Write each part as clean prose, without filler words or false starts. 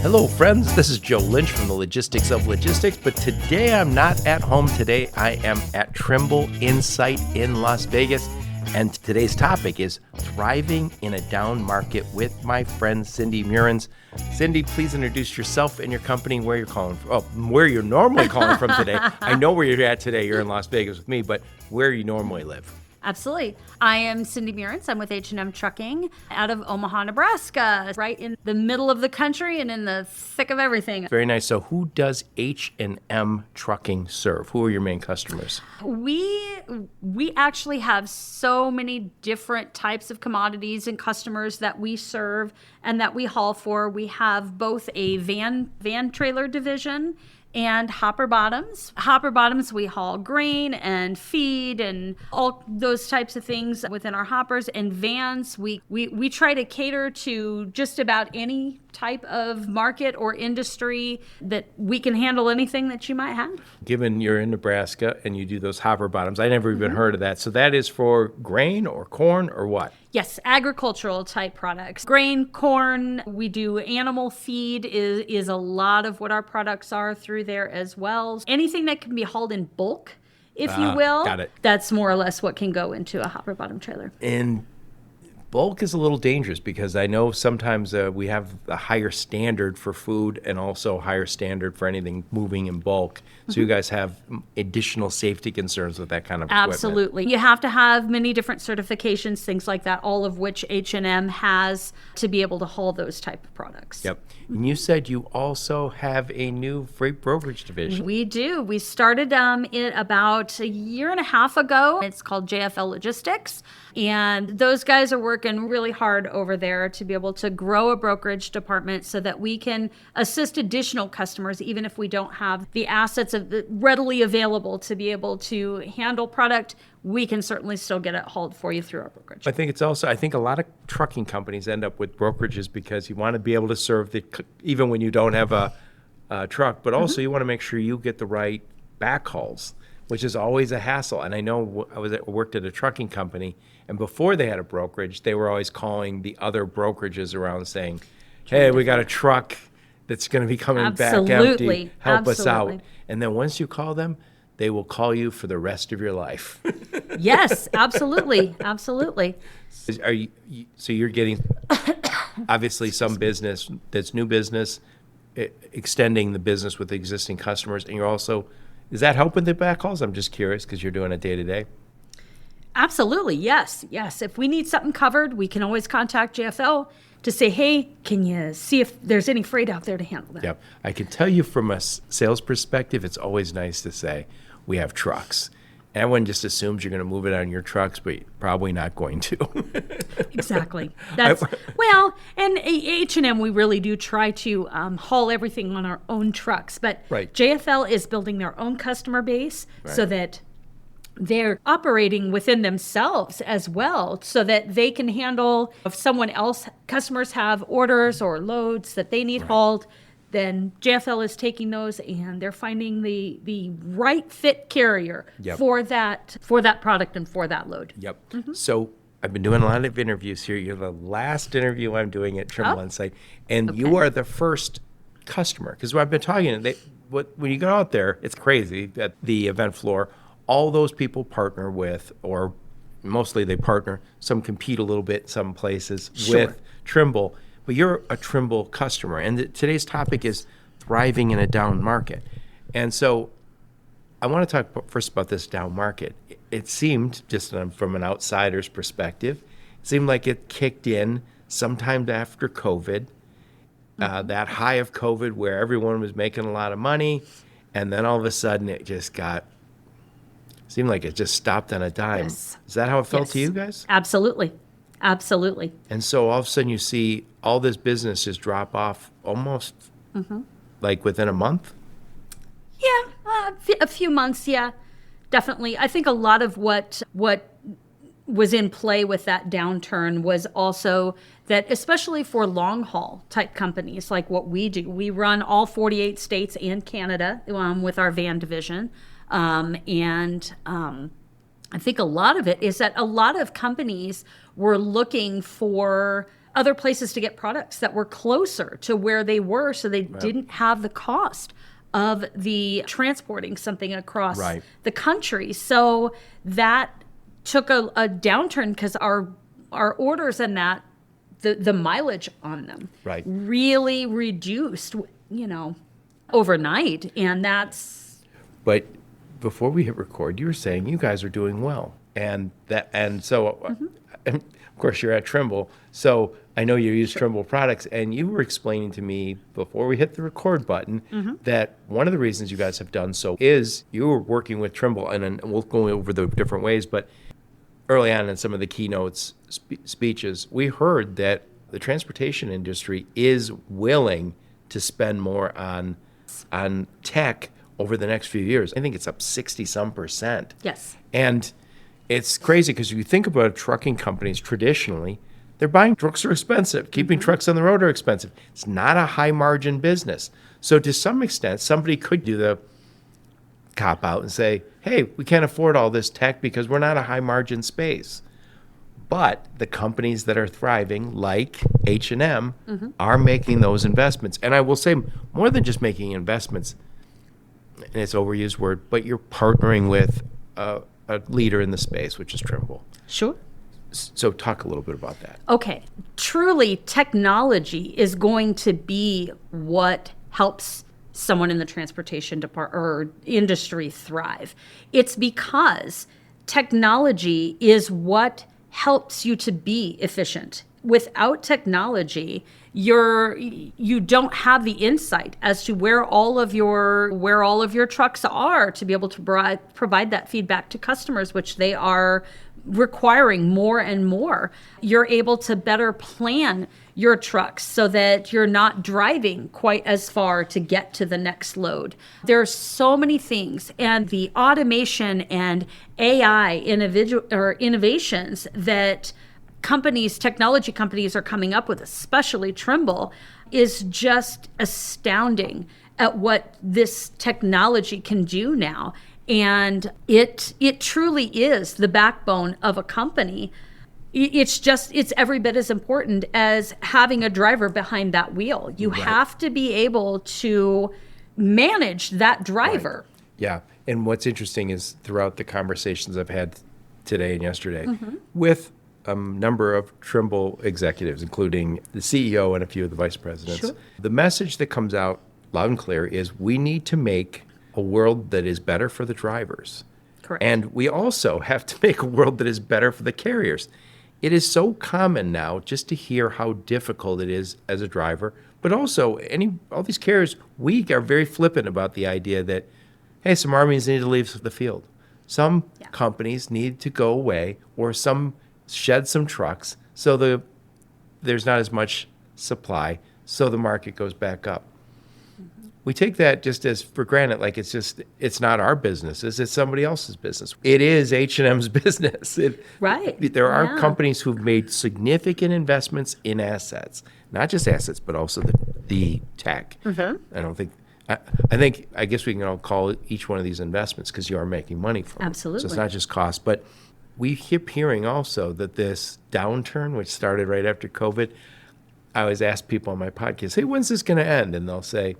Hello, friends. This is Joe Lynch from the Logistics of Logistics, but today I'm not at home. Today I am at Trimble Insight in Las Vegas, and today's topic is thriving in a down market with my friend Cyndi Meurrens. Cyndi, please introduce yourself and your company, where you're calling from. Oh, where you're normally calling from today. I know where you're at today. You're in Las Vegas with me, but where you normally live. Absolutely. I am Cyndi Meurrens. I'm with H&M Trucking out of Omaha, Nebraska, right in the middle of the country and in the thick of everything. Very nice. So who does H&M Trucking serve? Who are your main customers? We actually have so many different types of commodities and customers that we serve and that we haul for. We have both a van trailer division and hopper bottoms. Hopper bottoms, we haul grain and feed and all those types of things within our hoppers. And vans, we try to cater to just about any type of market or industry that we can handle anything that you might have. Given you're in Nebraska and you do those hopper bottoms, I never even heard of that. So that is for grain or corn or what? Yes, agricultural type products. Grain, corn, we do animal feed is a lot of what our products are through there as well. Anything that can be hauled in bulk, if you will. Got it. That's more or less what can go into a hopper bottom trailer. And bulk is a little dangerous because I know sometimes we have a higher standard for food and also higher standard for anything moving in bulk. So you guys have additional safety concerns with that kind of equipment. Absolutely. You have to have many different certifications, things like that, all of which H&M has to be able to haul those type of products. Yep. And you said you also have a new freight brokerage division. We do. We started it about a year and a half ago. It's called JFL Logistics. And those guys are working really hard over there to be able to grow a brokerage department so that we can assist additional customers, even if we don't have the assets readily available to be able to handle product. We can certainly still get it hauled for you through our brokerage. I think a lot of trucking companies end up with brokerages because you want to be able to serve even when you don't have a truck, but also you want to make sure you get the right backhauls, which is always a hassle. And I know I worked at a trucking company, and before they had a brokerage, they were always calling the other brokerages around saying, hey, we got a truck that's going to be coming back empty. Help us out. And then once you call them, they will call you for the rest of your life. Yes, absolutely. Absolutely. So you're getting, obviously, some business that's new business, extending the business with existing customers. And you're also, is that helping the backhauls? I'm just curious because you're doing it day to day. Absolutely. Yes. Yes. If we need something covered, we can always contact JFL to say, hey, can you see if there's any freight out there to handle that? Yep. I can tell you from a sales perspective, it's always nice to say we have trucks. Everyone just assumes you're going to move it on your trucks, but you're probably not going to. Exactly. And H&M, we really do try to haul everything on our own trucks. But right. JFL is building their own customer base so that they're operating within themselves as well so that they can handle if customers have orders or loads that they need hauled, then JFL is taking those and they're finding the right fit carrier for that product and for that load. Yep. Mm-hmm. So I've been doing a lot of interviews here. You're the last interview I'm doing at Trimble Insight, and you are the first customer. Because I've been talking, when you go out there, it's crazy at the event floor. All those people partner with, or mostly they partner, some compete a little bit some places with Trimble, but you're a Trimble customer. And today's topic is thriving in a down market. And so I want to talk first about this down market. It seemed, just from an outsider's perspective, it seemed like it kicked in sometime after COVID, that high of COVID where everyone was making a lot of money, and then all of a sudden it just seemed like it just stopped on a dime. Yes. Is that how it felt to you guys? Absolutely. Absolutely. And so all of a sudden you see all this business just drop off almost like within a month? Yeah, a few months, yeah, definitely. I think a lot of what was in play with that downturn was also that, especially for long haul type companies like what we do, we run all 48 states and Canada with our van division. I think a lot of it is that a lot of companies were looking for other places to get products that were closer to where they were, so they didn't have the cost of the transporting something across the country. So that took a downturn because our orders and that the mileage on them really reduced, overnight. And that's. But before we hit record, you were saying you guys are doing well, and so of course you're at Trimble, so I know you use Trimble products, and you were explaining to me before we hit the record button that one of the reasons you guys have done so is you were working with Trimble, and we'll go over the different ways, but early on in some of the keynotes speeches, we heard that the transportation industry is willing to spend more on tech over the next few years. I think it's up 60-some%. Yes. And it's crazy because you think about trucking companies traditionally, they're buying trucks are expensive. Keeping trucks on the road are expensive. It's not a high margin business. So to some extent, somebody could do the cop out and say, hey, we can't afford all this tech because we're not a high margin space. But the companies that are thriving, like H&M, are making those investments. And I will say, more than just making investments, and it's an overused word, but you're partnering with a leader in the space, which is Trimble. Sure. So talk a little bit about that. Okay. Truly, technology is going to be what helps someone in the transportation department or industry thrive. It's because technology is what helps you to be efficient. Without technology, you don't have the insight as to where all of your trucks are to be able to provide that feedback to customers, which they are requiring more and more. You're able to better plan your trucks so that you're not driving quite as far to get to the next load. There's so many things, and the automation and AI innovations that technology companies are coming up with, especially Trimble, is just astounding at what this technology can do now. And it truly is the backbone of a company. It's every bit as important as having a driver behind that wheel. You have to be able to manage that driver. Right. Yeah. And what's interesting is throughout the conversations I've had today and yesterday with a number of Trimble executives, including the CEO and a few of the vice presidents, the message that comes out loud and clear is we need to make a world that is better for the drivers. Correct. And we also have to make a world that is better for the carriers. It is so common now just to hear how difficult it is as a driver, but also all these carriers, we are very flippant about the idea that, hey, some armies need to leave the field. Some companies need to go away, or shed some trucks so there's not as much supply, so the market goes back up. We take that just as for granted, like it's not our business, it's somebody else's business. It is H&M's business. There are companies who've made significant investments in assets, not just assets, but also the tech. I guess we can all call each one of these investments because you are making money from it. So it's not just cost, but we keep hearing also that this downturn, which started right after COVID, I always ask people on my podcast, hey, when's this going to end? And they'll say,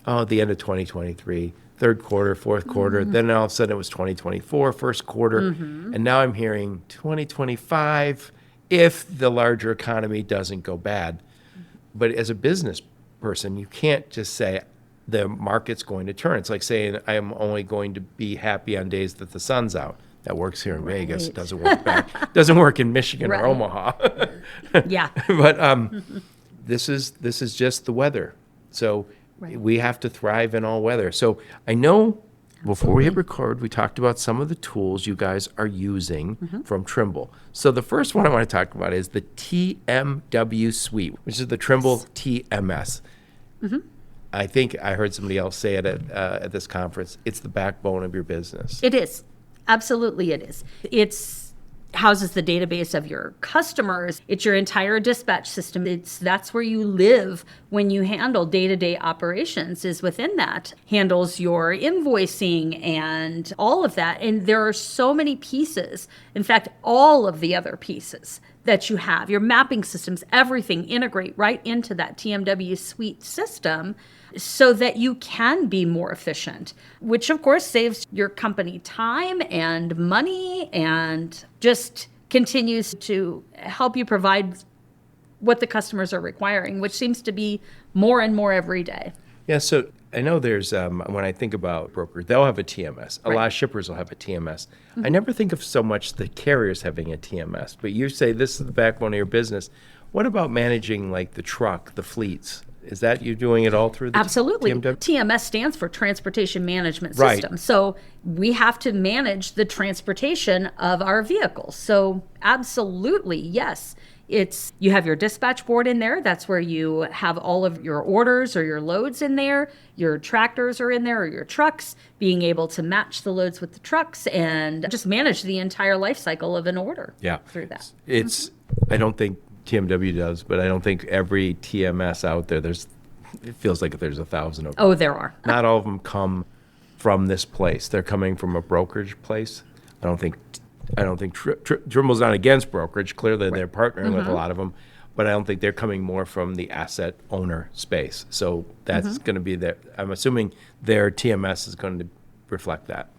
the end of 2023, third quarter, fourth quarter. Then all of a sudden it was 2024, first quarter. And now I'm hearing 2025 if the larger economy doesn't go bad. But as a business person, you can't just say the market's going to turn. It's like saying I am only going to be happy on days that the sun's out. That works here in Vegas. It doesn't work doesn't work in Michigan or Omaha. But this is just the weather. So we have to thrive in all weather. So I know before we hit record, we talked about some of the tools you guys are using from Trimble. So the first one I want to talk about is the TMW suite, which is the Trimble TMS. I think I heard somebody else say it at this conference. It's the backbone of your business. It is. Absolutely it is. It's houses the database of your customers. It's your entire dispatch system. That's where you live when you handle day-to-day operations, is within that. Handles your invoicing and all of that. And there are so many pieces. In fact, all of the other pieces that you have, your mapping systems, everything integrate right into that TMW suite system so that you can be more efficient, which of course saves your company time and money and just continues to help you provide what the customers are requiring, which seems to be more and more every day. Yeah, so I know there's, when I think about brokers, they'll have a TMS. A lot of shippers will have a TMS. I never think of so much the carriers having a TMS, but you say this is the backbone of your business. What about managing like the truck, the fleets? Is that you doing it all through the Absolutely. TMW? TMS stands for Transportation Management Right. System. So we have to manage the transportation of our vehicles. So absolutely, yes. You have your dispatch board in there. That's where you have all of your orders or your loads in there. Your tractors are in there or your trucks, being able to match the loads with the trucks and just manage the entire life cycle of an order through that. I don't think TMW does, but I don't think every TMS out there, it feels like there's 1,000 of them. Oh, there are. Not all of them come from this place. They're coming from a brokerage place. I don't think Trimble's not against brokerage. Clearly, they're partnering with a lot of them, but I don't think they're coming more from the asset owner space. So that's going to be I'm assuming their TMS is going to reflect that.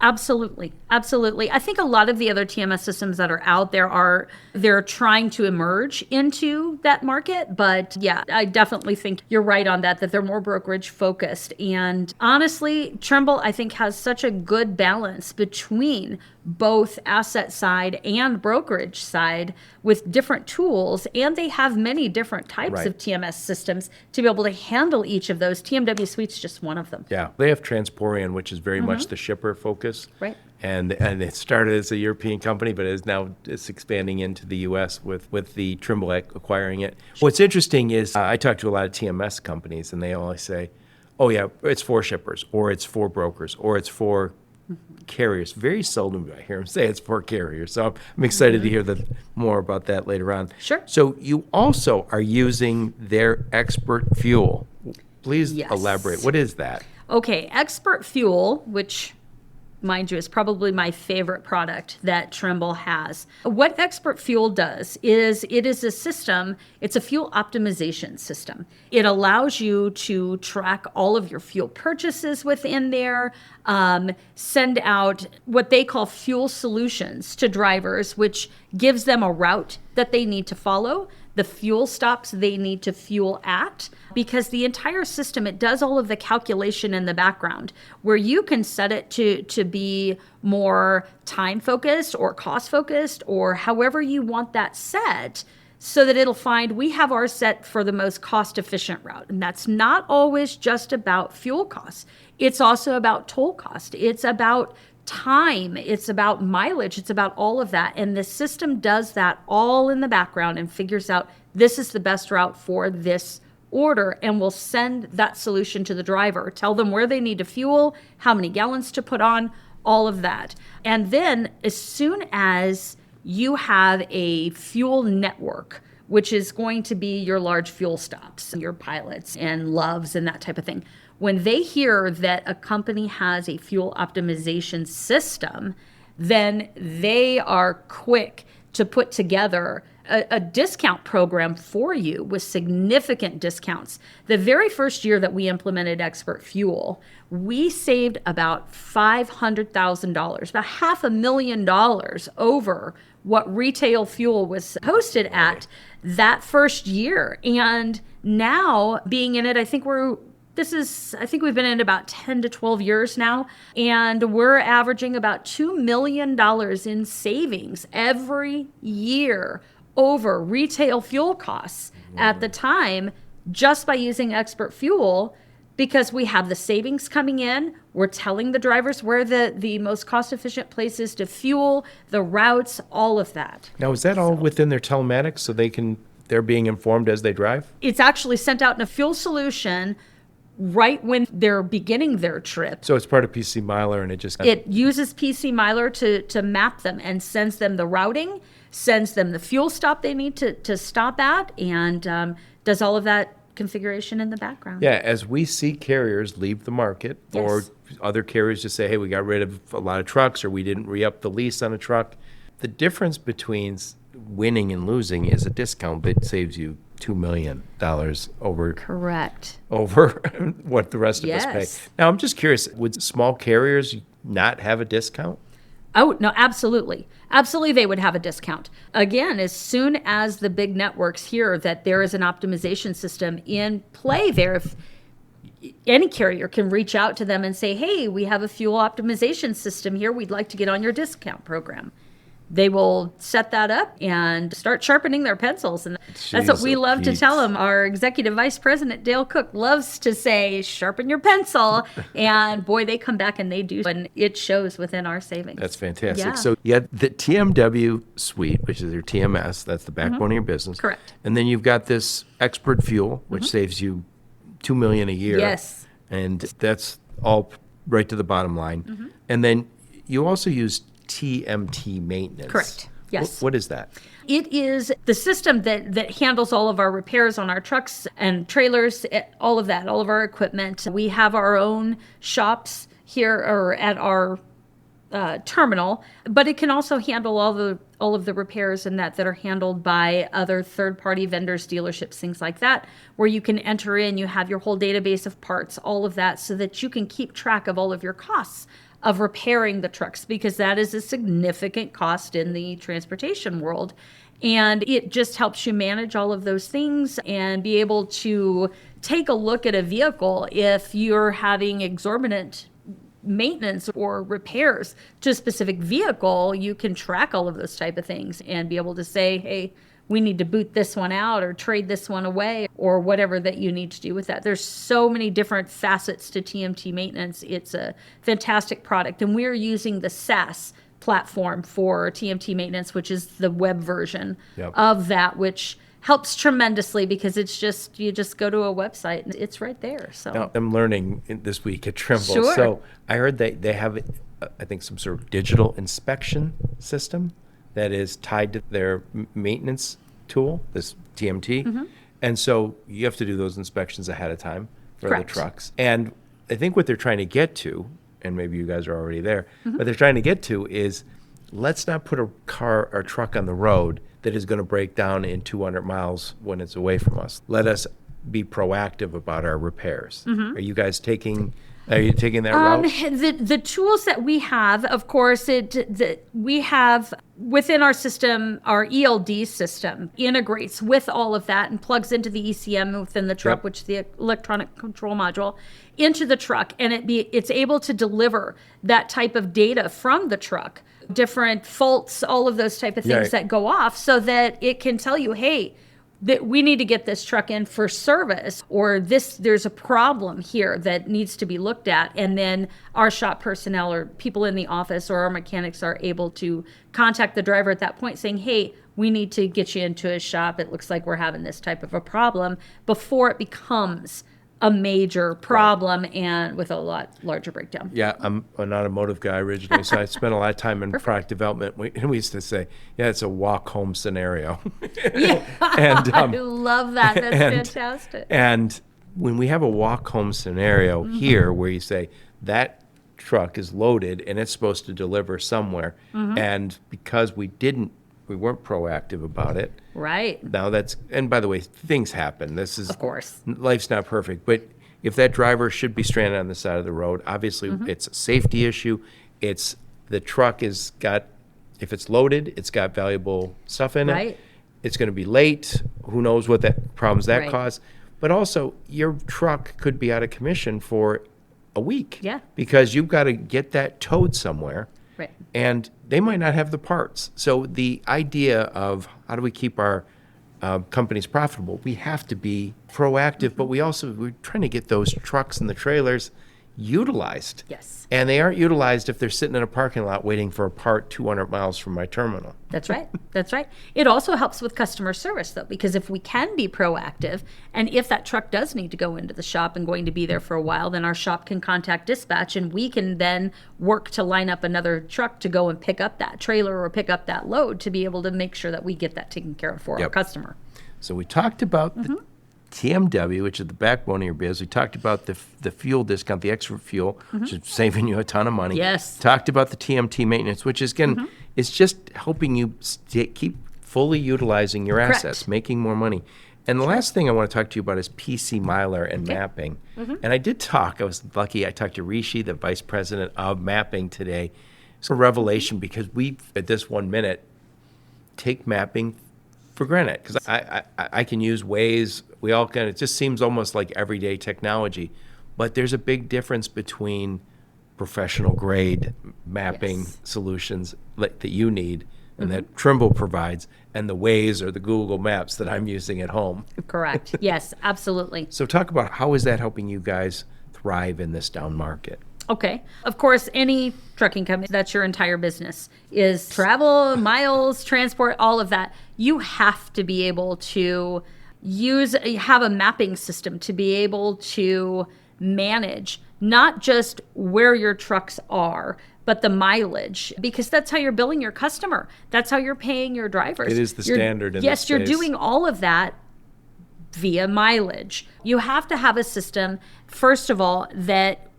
Absolutely. Absolutely. I think a lot of the other TMS systems that are out there they're trying to emerge into that market. But yeah, I definitely think you're right on that they're more brokerage focused. And honestly, Trimble, I think, has such a good balance between both asset side and brokerage side with different tools. And they have many different types of TMS systems to be able to handle each of those. TMW Suite's just one of them. Yeah. They have Transporion, which is very much the shipper focus. Right. And it started as a European company, but it's expanding into the U.S. with the Trimble acquiring it. What's interesting is I talk to a lot of TMS companies, and they always say, oh, yeah, it's for shippers, or it's for brokers, or it's for carriers. Very seldom do I hear them say it's for carriers. So I'm excited to hear more about that later on. Sure. So you also are using their Expert Fuel. Please elaborate. What is that? Okay, Expert Fuel, which, mind you, is probably my favorite product that Trimble has. What Expert Fuel does is it is a system, it's a fuel optimization system. It allows you to track all of your fuel purchases within there, send out what they call fuel solutions to drivers, which gives them a route that they need to follow, the fuel stops they need to fuel at, because the entire system, it does all of the calculation in the background, where you can set it to be more time focused or cost focused or however you want that set, so that it'll find we have ours set for the most cost efficient route. And that's not always just about fuel costs. It's also about toll cost. It's about time, it's about mileage, it's about all of that. And the system does that all in the background and figures out this is the best route for this order, and will send that solution to the driver, tell them where they need to fuel, how many gallons to put on, all of that. And then as soon as you have a fuel network, which is going to be your large fuel stops, your pilots and loves and that type of thing, when they hear that a company has a fuel optimization system, then they are quick to put together a discount program for you with significant discounts. The very first year that we implemented Expert Fuel, we saved about $500,000, about $500,000 over what retail fuel was posted at that first year. And now being in it, I think we've been in about 10 to 12 years now, and we're averaging about $2 million in savings every year over retail fuel costs at the time, just by using Expert Fuel, because we have the savings coming in. We're telling the drivers where the most cost-efficient place is to fuel, the routes, all of that. Now, is that all within their telematics, so they're being informed as they drive? It's actually sent out in a fuel solution right when they're beginning their trip. So it's part of PC Miler, and it uses PC Miler to map them and sends them the routing, sends them the fuel stop they need to stop at, and does all of that configuration in the background. Yeah, as we see carriers leave the market, or other carriers just say, hey, we got rid of a lot of trucks, or we didn't re-up the lease on a truck, the difference between winning and losing is a discount that saves you $2 million over Correct. what the rest of us Yes. pay. Now, I'm just curious, would small carriers not have a discount? Oh, no, absolutely. Absolutely, they would have a discount. Again, as soon as the big networks hear that there is an optimization system in play there, if any carrier can reach out to them and say, hey, we have a fuel optimization system here. We'd like to get on your discount program. They will set that up and start sharpening their pencils. And that's what we love to tell them. Our executive vice president, Dale Cook, loves to say, sharpen your pencil. And boy, they come back and they do. And it shows within our savings. That's fantastic. Yeah. So you had the TMW suite, which is your TMS. That's the backbone of your business. Correct. And then you've got this expert fuel, which saves you $2 million a year. Yes. And that's all right to the bottom line. And then you also use TMT maintenance. Correct. Yes. What is that? It is the system that handles all of our repairs on our trucks and trailers, all of that, all of our equipment. We have our own shops here or at our terminal, but it can also handle all of the repairs and that are handled by other third-party vendors, dealerships, things like that, where you can enter in, you have your whole database of parts, all of that, so that you can keep track of all of your costs of repairing the trucks, because that is a significant cost in the transportation world. And it just helps you manage all of those things and be able to take a look at a vehicle if you're having exorbitant maintenance or repairs to a specific vehicle. You can track all of those type of things and be able to say, hey, we need to boot this one out or trade this one away or whatever that you need to do with that. There's so many different facets to TMT maintenance. It's a fantastic product. And we're using the SaaS platform for TMT maintenance, which is the web version of that, which helps tremendously because it's just, you just go to a website and it's right there. So Now, I'm learning this week at Trimble. Sure. So I heard they have, I think, some sort of digital inspection system that is tied to their maintenance tool, this TMT. And so you have to do those inspections ahead of time for Correct. the trucks. And I think what they're trying to get to, and maybe you guys are already there, what they're trying to get to is, let's not put a car or truck on the road that is going to break down in 200 miles when it's away from us. Let us be proactive about our repairs. Are you guys taking that route? The tools that we have, of course, we have within our system, our ELD system integrates with all of that and plugs into the ECM within the truck, which is the electronic control module, into the truck, and it's able to deliver that type of data from the truck, different faults, all of those type of things that go off, so that it can tell you, hey, that we need to get this truck in for service, or there's a problem here that needs to be looked at. And then our shop personnel or people in the office or our mechanics are able to contact the driver at that point saying, hey, we need to get you into a shop. It looks like we're having this type of a problem, before it becomes a major problem and with a lot larger breakdown. Yeah, I'm an automotive guy originally, so I spent a lot of time in product development. We used to say, yeah, it's a walk-home scenario. Yeah, And, I love that. That's fantastic. And when we have a walk-home scenario here where you say, that truck is loaded and it's supposed to deliver somewhere, and because we weren't proactive about it. Right. Now and by the way, things happen. Of course. Life's not perfect, but if that driver should be stranded on the side of the road, obviously it's a safety issue. It's the truck if it's loaded, it's got valuable stuff in it. Right. It's going to be late. Who knows what problems that Right. cause. But also, your truck could be out of commission for a week. Yeah. Because you've got to get that towed somewhere. Right. And they might not have the parts. So the idea of how do we keep our companies profitable, we have to be proactive, but we're trying to get those trucks and the trailers utilized. Yes. And they aren't utilized if they're sitting in a parking lot waiting for a part 200 miles from my terminal. That's right. That's right. It also helps with customer service, though, because if we can be proactive, and if that truck does need to go into the shop and going to be there for a while, then our shop can contact dispatch, and we can then work to line up another truck to go and pick up that trailer or pick up that load to be able to make sure that we get that taken care of for our customer. So we talked about the TMW, which is the backbone of your biz. We talked about the fuel discount, the extra fuel, which is saving you a ton of money. Yes. Talked about the TMT maintenance, which is, again, it's just helping you keep fully utilizing your Correct. assets, making more money. And the last thing I want to talk to you about is PC Myler and mapping. And I did talk, I was lucky, I talked to Rishi, the vice president of mapping today. It's a revelation because we, at this 1 minute, take mapping for granted. Because I can use Waze, we all can, it just seems almost like everyday technology. But there's a big difference between professional grade mapping solutions that you need and that Trimble provides, and the Waze or the Google Maps that I'm using at home. Correct. Yes, absolutely. So talk about how is that helping you guys thrive in this down market? Okay. Of course, any trucking company, that's your entire business, is travel, miles, transport, all of that. You have to be able to have a mapping system to be able to manage not just where your trucks are, but the mileage, because that's how you're billing your customer. That's how you're paying your drivers. It is the standard in this Yes, you're space. doing all of that via mileage. You have to have a system, first of all, that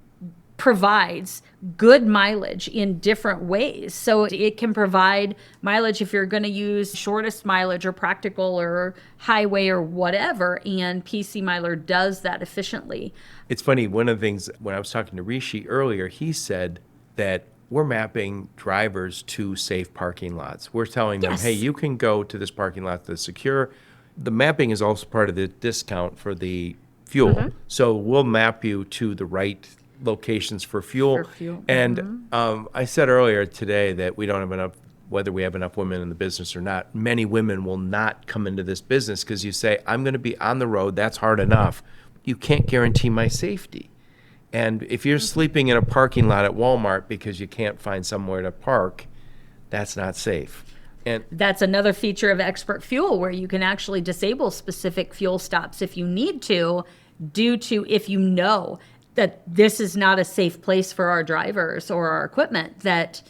provides good mileage in different ways. So it can provide mileage if you're going to use shortest mileage or practical or highway or whatever, and PC Miler does that efficiently. It's funny, one of the things, when I was talking to Rishi earlier, he said that we're mapping drivers to safe parking lots. We're telling them, hey, you can go to this parking lot that's secure. The mapping is also part of the discount for the fuel. So we'll map you to the right locations for fuel. And I said earlier today that we don't have enough, whether we have enough women in the business or not, many women will not come into this business because you say, I'm going to be on the road. That's hard enough. You can't guarantee my safety. And if you're sleeping in a parking lot at Walmart because you can't find somewhere to park, that's not safe. And that's another feature of Expert Fuel, where you can actually disable specific fuel stops if you need to, due to if you know that this is not a safe place for our drivers or our equipment, that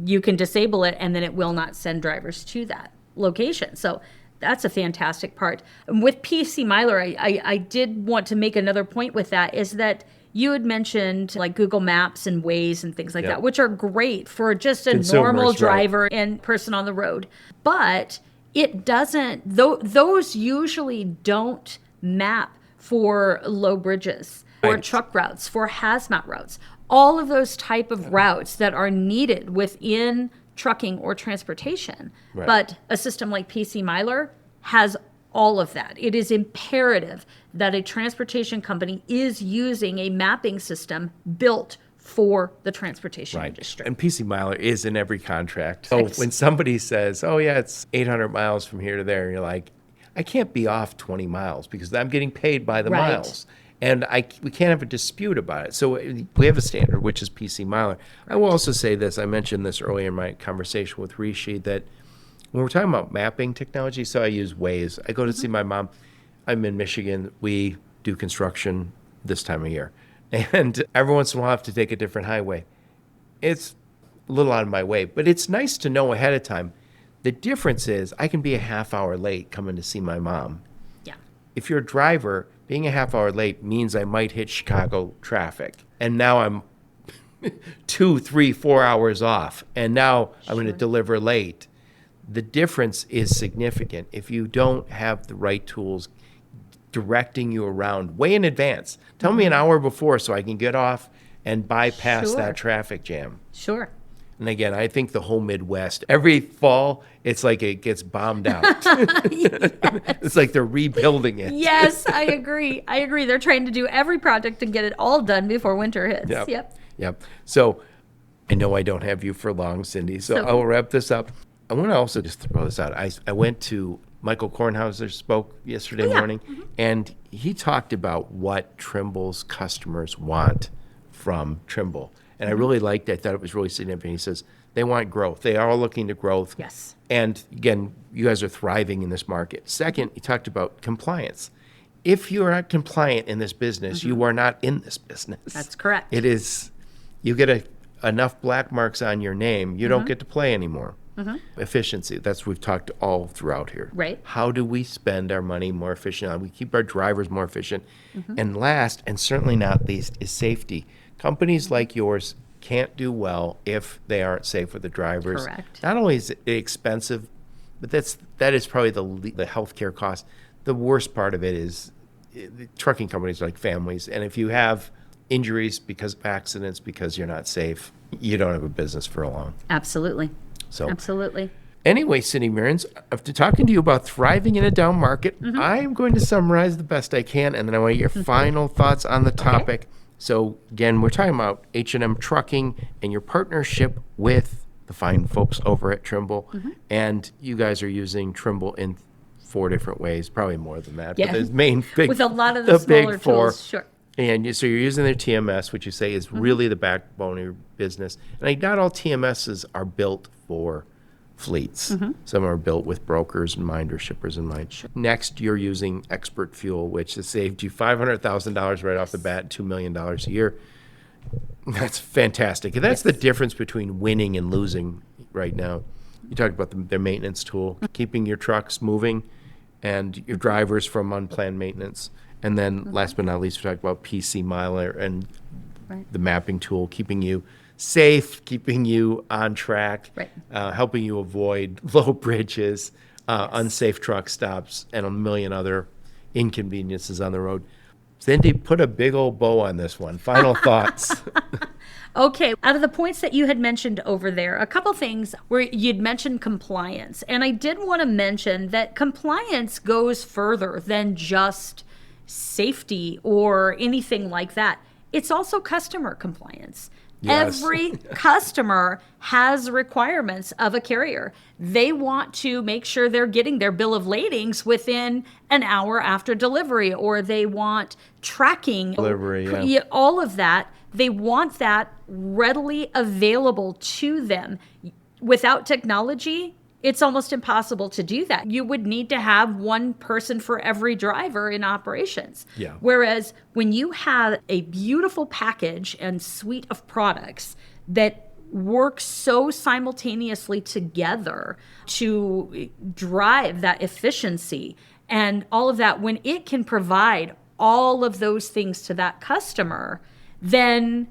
you can disable it and then it will not send drivers to that location. So that's a fantastic part. And with PC Miler, I did want to make another point with that, is that you had mentioned like Google Maps and Waze and things like that, which are great for just a normal driver and person on the road. But it doesn't, those usually don't map for low bridges or truck routes, for hazmat routes. All of those type of routes that are needed within trucking or transportation. But a system like PC Miler has all of that. It is imperative that a transportation company is using a mapping system built for the transportation industry. And PC Miler is in every contract. So when somebody says, oh yeah, it's 800 miles from here to there, you're like, I can't be off 20 miles because I'm getting paid by the miles. And we can't have a dispute about it. So we have a standard, which is PC Miler. I will also say this. I mentioned this earlier in my conversation with Rishi, that when we're talking about mapping technology, so I use Waze. I go to see my mom. I'm in Michigan. We do construction this time of year. And every once in a while I have to take a different highway. It's a little out of my way, but it's nice to know ahead of time. The difference is I can be a half hour late coming to see my mom. Yeah. If you're a driver, being a half hour late means I might hit Chicago traffic. And now I'm 2, 3, 4 hours off. And now I'm going to deliver late. The difference is significant if you don't have the right tools directing you around way in advance. Tell me an hour before so I can get off and bypass that traffic jam. Sure. And again, I think the whole Midwest, every fall, it's like it gets bombed out. It's like they're rebuilding it. Yes, I agree. They're trying to do every project and get it all done before winter hits. Yep. So I know I don't have you for long, Cyndi, so I will wrap this up. I want to also just throw this out. I went to Michael Kornhauser spoke yesterday morning, and he talked about what Trimble's customers want from Trimble. And I really liked it. I thought it was really significant. He says they want growth. They are all looking to growth. Yes. And again, you guys are thriving in this market. Second, he talked about compliance. If you are not compliant in this business, you are not in this business. That's correct. It is, you get enough black marks on your name, you don't get to play anymore. Efficiency, that's what we've talked all throughout here. Right. How do we spend our money more efficiently? How do we keep our drivers more efficient? And last, and certainly not least, is safety. Companies like yours can't do well if they aren't safe with the drivers. Correct. Not only is it expensive But that is probably the healthcare cost. The worst part of it is the trucking companies are like families. And if you have injuries because of accidents, because you're not safe, you don't have a business for long. Absolutely. So Absolutely. anyway, Cyndi Meurrens, after talking to you about thriving in a down market, Mm-hmm. I am going to summarize the best I can, and then I want your final thoughts on the topic. Okay. So again, we're talking about H&M Trucking and your partnership with the fine folks over at Trimble. Mm-hmm. And you guys are using Trimble in 4 different ways, probably more than that. Yeah. But the main big, with a lot of the smaller big 4. tools, sure. And so you're using their TMS, which you say is Mm-hmm. really the backbone of your business. And not all TMSs are built for fleets. Mm-hmm. Some are built with brokers and minder shippers in mind. Sure. Next, you're using Expert Fuel, which has saved you $500,000 right off the bat, $2 million a year. That's fantastic. And that's the difference between winning and losing right now. You talked about their maintenance tool, keeping your trucks moving and your drivers from unplanned maintenance. And then last but not least, we talked about PC Miler and the mapping tool, keeping you safe, keeping you on track, helping you avoid low bridges, unsafe truck stops, and a million other inconveniences on the road. Cyndi, put a big old bow on this one. Final thoughts. Okay, out of the points that you had mentioned over there, a couple things where you'd mentioned compliance. And I did want to mention that compliance goes further than just safety or anything like that. It's also customer compliance. Yes. Every customer has requirements of a carrier. They want to make sure they're getting their bill of ladings within an hour after delivery, or they want tracking. Delivery, all of that. They want that readily available to them. Without technology, it's almost impossible to do that. You would need to have one person for every driver in operations. Yeah. Whereas when you have a beautiful package and suite of products that work so simultaneously together to drive that efficiency and all of that, when it can provide all of those things to that customer, then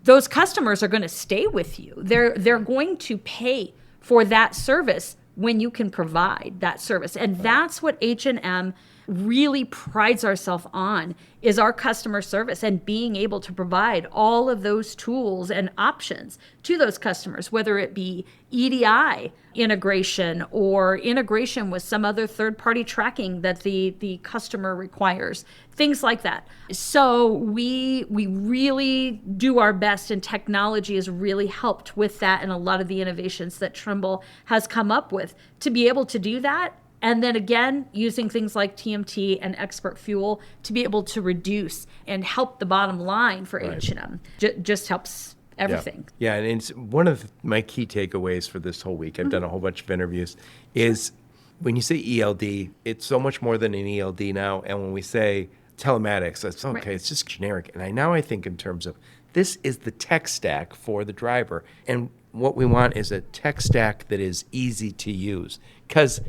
those customers are going to stay with you. They're going to pay for that service when you can provide that service. And that's what H&M really prides ourselves on, is our customer service and being able to provide all of those tools and options to those customers, whether it be EDI integration or integration with some other third-party tracking that the customer requires, things like that. So we really do our best, and technology has really helped with that, and a lot of the innovations that Trimble has come up with to be able to do that. And then again, using things like TMT and Expert Fuel to be able to reduce and help the bottom line for H&M. Just helps everything. Yeah, and it's one of my key takeaways for this whole week. I've done a whole bunch of interviews. Is when you say ELD, it's so much more than an ELD now. And when we say telematics, that's okay. It's just generic. And now I think in terms of this is the tech stack for the driver. And what we want is a tech stack that is easy to use, because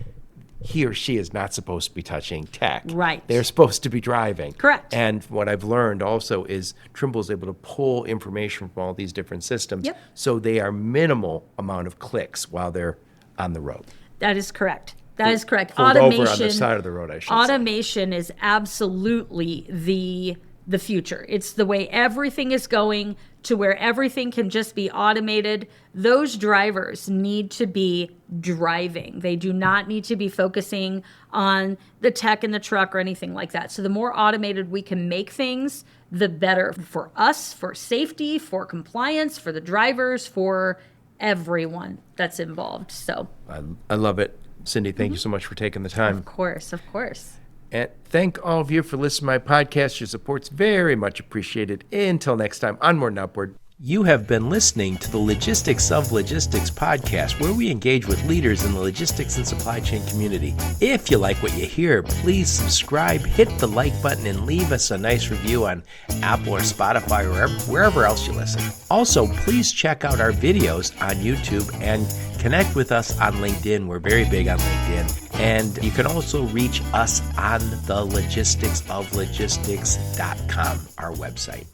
he or she is not supposed to be touching tech. Right. They're supposed to be driving. Correct. And what I've learned also is Trimble is able to pull information from all these different systems. Yep. So they are minimal amount of clicks while they're on the road. That is correct. That is correct. Pulled over on the side of the road, I should say. Automation is absolutely the future. It's the way everything is going, to where everything can just be automated. Those drivers need to be driving. They do not need to be focusing on the tech in the truck or anything like that. So the more automated we can make things, the better for us, for safety, for compliance, for the drivers, for everyone that's involved. So I love it. Cyndi, thank you so much for taking the time. Of course, of course. And thank all of you for listening to my podcast. Your support's very much appreciated. Until next time, onward and upward. You have been listening to the Logistics of Logistics podcast, where we engage with leaders in the logistics and supply chain community. If you like what you hear, please subscribe, hit the like button, and leave us a nice review on Apple or Spotify or wherever else you listen. Also, please check out our videos on YouTube and connect with us on LinkedIn. We're very big on LinkedIn. And you can also reach us on the logisticsoflogistics.com, our website.